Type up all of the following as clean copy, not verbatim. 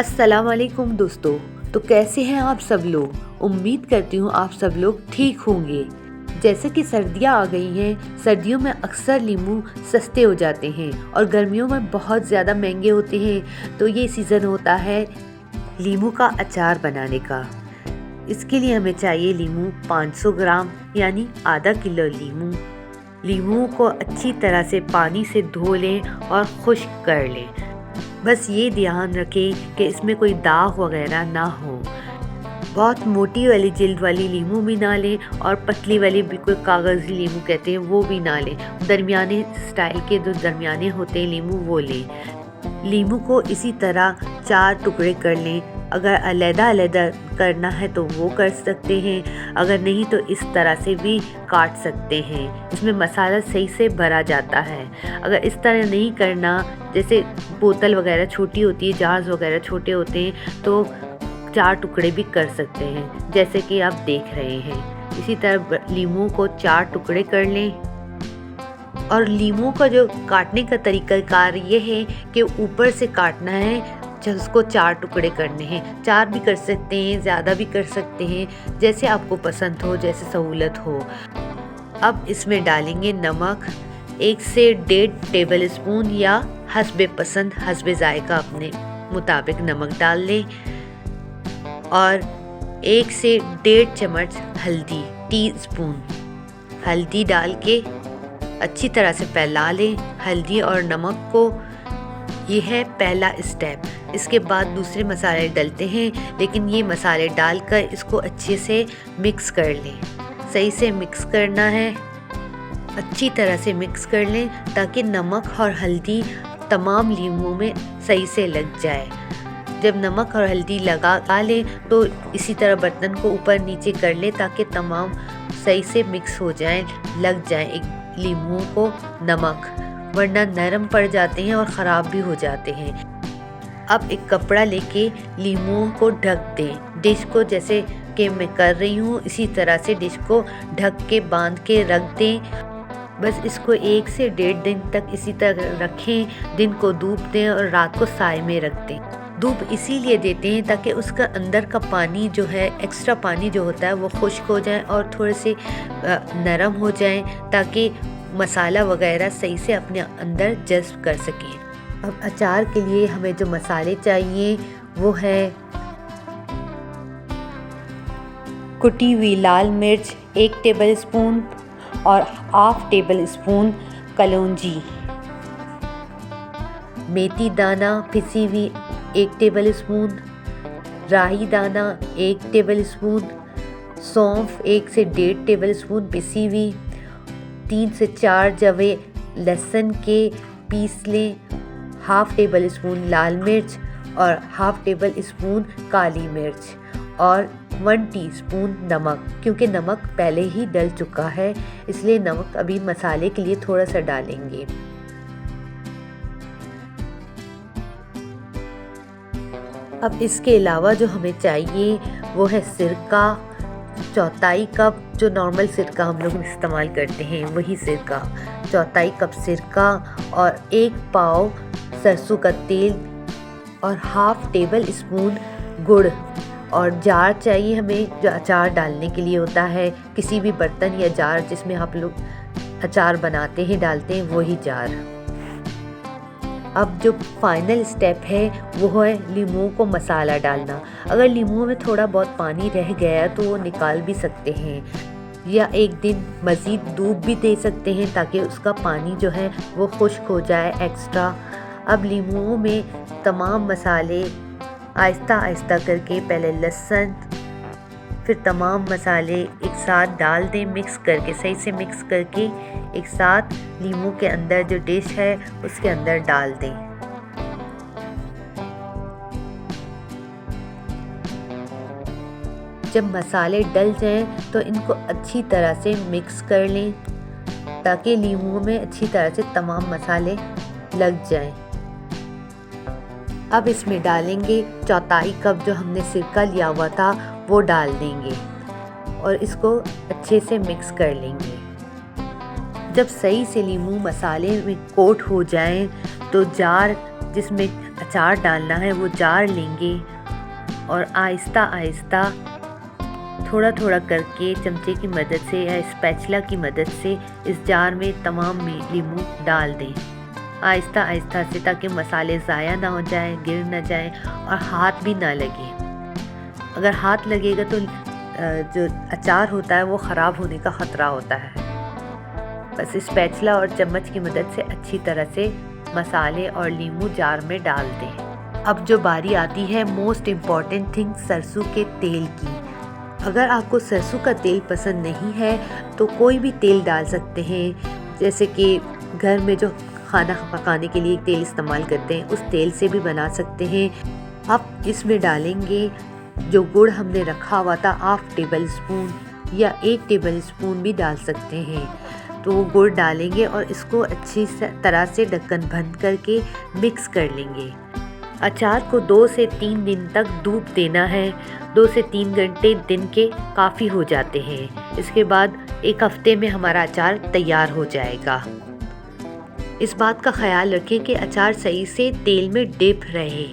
अस्सलाम वालेकुम दोस्तों। तो कैसे हैं आप सब लोग? उम्मीद करती हूँ आप सब लोग ठीक होंगे। जैसे कि सर्दियाँ आ गई हैं, सर्दियों में अक्सर नींबू सस्ते हो जाते हैं और गर्मियों में बहुत ज़्यादा महंगे होते हैं। तो ये सीज़न होता है नींबू का अचार बनाने का। इसके लिए हमें चाहिए नींबू 500 ग्राम यानी आधा किलो नींबू। नींबू को अच्छी तरह से पानी से धो लें और खुश्क कर लें। बस ये ध्यान रखें कि इसमें कोई दाग वगैरह ना हो। बहुत मोटी वाली जिल्द वाली नींबू भी ना लें और पतली वाली बिल्कुल कागज़ी नींबू कहते हैं वो भी ना लें। दरमियाने स्टाइल के जो दरमियाने होते हैं नींबू वो लें। नींबू को इसी तरह 4 टुकड़े कर लें। अगर अलग-अलग करना है तो वो कर सकते हैं, अगर नहीं तो इस तरह से भी काट सकते हैं। इसमें मसाला सही से भरा जाता है। अगर इस तरह नहीं करना, जैसे बोतल वगैरह छोटी होती है, जार्स वगैरह छोटे होते हैं, तो 4 टुकड़े भी कर सकते हैं जैसे कि आप देख रहे हैं। इसी तरह नींबू को 4 टुकड़े कर लें। और नींबू का जो काटने का तरीक़ाकार ये है कि ऊपर से काटना है। उसको 4 टुकड़े करने हैं। 4 भी कर सकते हैं, ज़्यादा भी कर सकते हैं, जैसे आपको पसंद हो, जैसे सहूलत हो। अब इसमें डालेंगे नमक 1 से 1.5 टेबल स्पून या हस्बे पसंद हस्बे जायका अपने मुताबिक नमक डाल लें। और 1 से 1.5 चम्मच हल्दी टीस्पून हल्दी डाल के अच्छी तरह से फैला लें हल्दी और नमक को। ये है पहला स्टेप। इसके बाद दूसरे मसाले डलते हैं, लेकिन ये मसाले डालकर इसको अच्छे से मिक्स कर लें। सही से मिक्स करना है, अच्छी तरह से मिक्स कर लें ताकि नमक और हल्दी तमाम नींबू में सही से लग जाए। जब नमक और हल्दी लगा लें तो इसी तरह बर्तन को ऊपर नीचे कर लें ताकि तमाम सही से मिक्स हो जाएं, लग जाए एक नींबू को नमक, वरना नरम पड़ जाते हैं और ख़राब भी हो जाते हैं। अब एक कपड़ा लेके नींबू को ढक दें। डिश को जैसे कि मैं कर रही हूँ इसी तरह से डिश को ढक के बांध के रख दें। बस इसको 1 से 1.5 दिन तक इसी तरह रखें। दिन को धूप दें और रात को साए में रख दें। धूप इसीलिए देते हैं ताकि उसका अंदर का पानी जो है, एक्स्ट्रा पानी जो होता है वो खुश्क हो जाए और थोड़े से नरम हो जाए ताकि मसाला वगैरह सही से अपने अंदर जज़्ब कर सकें। अब अचार के लिए हमें जो मसाले चाहिए वो है कुटी हुई लाल मिर्च 1 टेबल स्पून और ½ टेबल स्पून कलौंजी, मेथी दाना पिसी हुई 1 टेबल स्पून, राई दाना 1 टेबल स्पून, सौंफ 1 से 1.5 टेबल स्पून पिसी हुई, 3 से 4 जवे लहसुन के पीस लें, ½ टेबल स्पून लाल मिर्च और ½ टेबल स्पून काली मिर्च और 1 टीस्पून नमक। क्योंकि नमक पहले ही डल चुका है इसलिए नमक अभी मसाले के लिए थोड़ा सा डालेंगे। अब इसके अलावा जो हमें चाहिए वो है सिरका 1/4 कप, जो नॉर्मल सिरका हम लोग इस्तेमाल करते हैं वही सिरका, 1/4 कप सिरका और 1 पाव सरसों का तेल और ½ टेबल स्पून गुड़। और जार चाहिए हमें जो अचार डालने के लिए होता है, किसी भी बर्तन या जार जिसमें आप लोग अचार बनाते हैं डालते हैं वही जार। अब जो फाइनल स्टेप है वो है नींबू को मसाला डालना। अगर नींबू में थोड़ा बहुत पानी रह गया तो वो निकाल भी सकते हैं या एक दिन मज़ीद डूब भी दे सकते हैं ताकि उसका पानी जो है वो खुश्क हो जाए एक्स्ट्रा। अब नींबू में तमाम मसाले आहिस्ता आहिस्ता करके पहले लहसुन फिर तमाम मसाले एक साथ डाल दें, मिक्स करके सही से मिक्स करके एक साथ नींबू के अंदर जो डिश है उसके अंदर डाल दें। जब मसाले डल जाएं तो इनको अच्छी तरह से मिक्स कर लें ताकि नींबू में अच्छी तरह से तमाम मसाले लग जाएं। अब इसमें डालेंगे 1/4 कप जो हमने सिरका लिया हुआ था वो डाल देंगे और इसको अच्छे से मिक्स कर लेंगे। जब सही से नींबू मसाले में कोट हो जाएं तो जार जिसमें अचार डालना है वो जार लेंगे और आहिस्ता आहिस्ता थोड़ा थोड़ा करके चमचे की मदद से या स्पैचुला की मदद से इस जार में तमाम नींबू डाल दें आहिस्ता आहिस्ता से, ताकि मसाले ज़ाया ना हो जाए, गिर ना जाए और हाथ भी ना लगे। अगर हाथ लगेगा तो जो अचार होता है वो ख़राब होने का ख़तरा होता है। बस स्पैचुला और चम्मच की मदद से अच्छी तरह से मसाले और नींबू जार में डाल दें। अब जो बारी आती है मोस्ट इम्पॉर्टेंट थिंग, सरसों के तेल की। अगर आपको सरसों का तेल पसंद नहीं है तो कोई भी तेल डाल सकते हैं, जैसे कि घर में जो खाना पकाने के लिए तेल इस्तेमाल करते हैं उस तेल से भी बना सकते हैं। आप इसमें डालेंगे जो गुड़ हमने रखा हुआ था, 1/2 टेबल स्पून या 1 टेबल स्पून भी डाल सकते हैं। तो वो गुड़ डालेंगे और इसको अच्छी तरह से ढक्कन बंद करके मिक्स कर लेंगे। अचार को 2 से 3 दिन तक डूब देना है। 2 से 3 घंटे दिन के काफ़ी हो जाते हैं। इसके बाद 1 हफ्ते में हमारा अचार तैयार हो जाएगा। इस बात का ख्याल रखें कि अचार सही से तेल में डिप रहे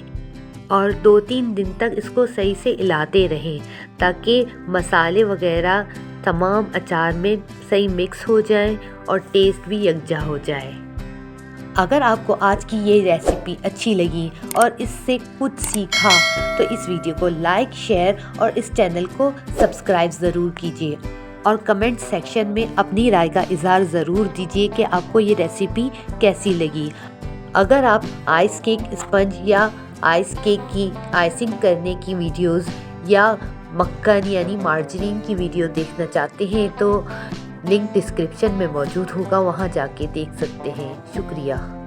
और 2-3 दिन तक इसको सही से हिलाते रहें, ताकि मसाले वगैरह तमाम अचार में सही मिक्स हो जाएं और टेस्ट भी यकजा हो जाए। अगर आपको आज की ये रेसिपी अच्छी लगी और इससे कुछ सीखा तो इस वीडियो को लाइक, शेयर और इस चैनल को सब्सक्राइब ज़रूर कीजिए और कमेंट सेक्शन में अपनी राय का इज़हार ज़रूर दीजिए कि आपको ये रेसिपी कैसी लगी। अगर आप आइस केक स्पंज या आइस केक की आइसिंग करने की वीडियोस या मक्खन यानी मार्जरीन की वीडियो देखना चाहते हैं तो लिंक डिस्क्रिप्शन में मौजूद होगा, वहां जाके देख सकते हैं। शुक्रिया।